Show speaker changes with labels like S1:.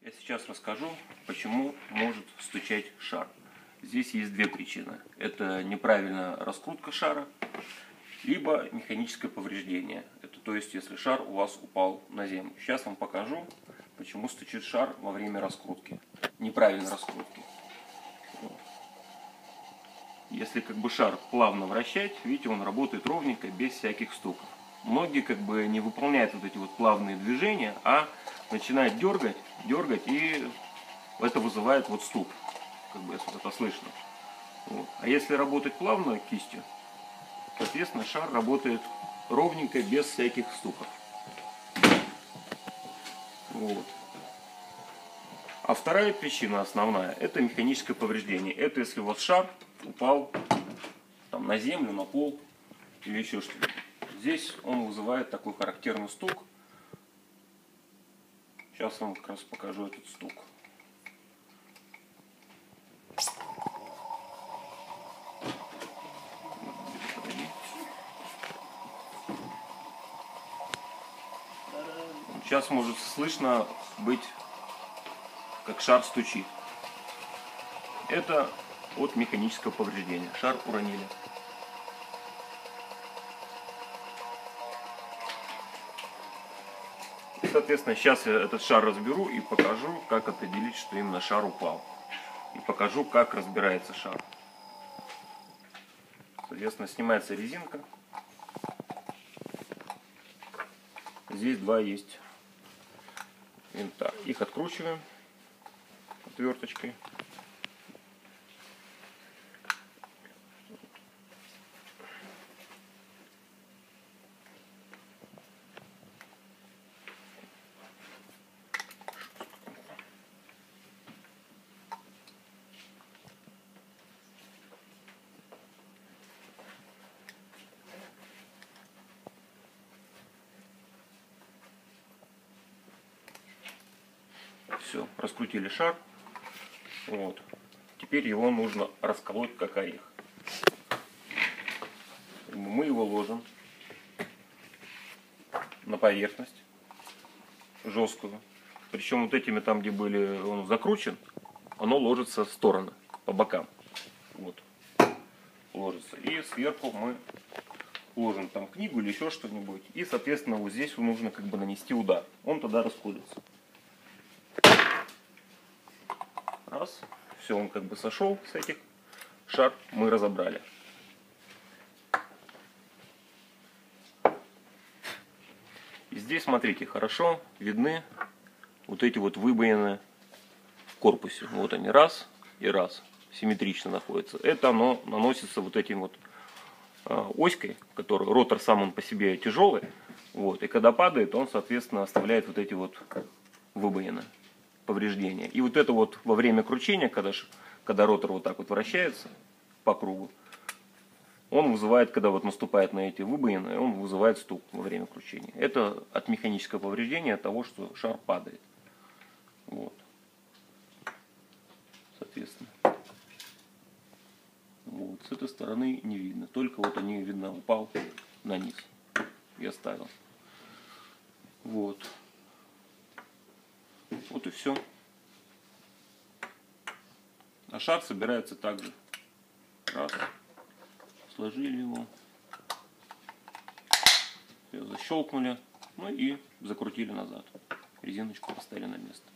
S1: Я сейчас расскажу, почему может стучать шар. Здесь есть две причины. Это неправильная раскрутка шара, либо механическое повреждение. Это то есть, если шар у вас упал на землю. Сейчас вам покажу, почему стучит шар во время раскрутки. Неправильной раскрутки. Если шар плавно вращать, видите, он работает ровненько, без всяких стуков. Многие не выполняют вот эти вот плавные движения, а начинают дергать, и это вызывает вот стук, если это слышно. Вот. А если работать плавно кистью, соответственно, шар работает ровненько, без всяких стуков. Вот. А вторая причина основная, это механическое повреждение. Это если у вас шар упал там, на землю, на пол или еще что-то. Здесь он вызывает такой характерный стук. Сейчас вам как раз покажу этот стук. Сейчас может слышно быть, как шар стучит. Это от механического повреждения. Шар уронили. Соответственно, сейчас я этот шар разберу и покажу, как определить, что именно шар упал. И покажу, как разбирается шар. Соответственно, снимается резинка. Здесь два есть винта. Их откручиваем отверточкой. Все, раскрутили шар. Вот. Теперь его нужно расколоть как орех. Мы его ложим на поверхность жесткую. Причем вот этими там, где были он закручен, оно ложится в стороны, по бокам. Вот. Ложится. И сверху мы ложим там книгу или еще что-нибудь. И, соответственно, вот здесь нужно нанести удар. Он тогда расходится. Раз. Все, он сошел с этих. Шар мы разобрали. И здесь, смотрите, хорошо видны вот эти вот выбоины в корпусе. Вот они, раз и раз. Симметрично находятся. Это оно наносится вот этим вот оськой, который ротор сам он по себе тяжелый. Вот, и когда падает, он, соответственно, оставляет вот эти вот выбоины, повреждения. И вот это вот во время кручения, когда ротор вот так вот вращается по кругу, он вызывает, когда вот наступает на эти выбоины, он вызывает стук во время кручения. Это от механического повреждения, от того, что шар падает. Вот. Соответственно. Вот. С этой стороны не видно. Только вот они видно, упал на низ. И оставил. Вот. Вот и все. А шар собирается также. Раз. Сложили его. Все, защелкнули. Ну и закрутили назад. Резиночку поставили на место.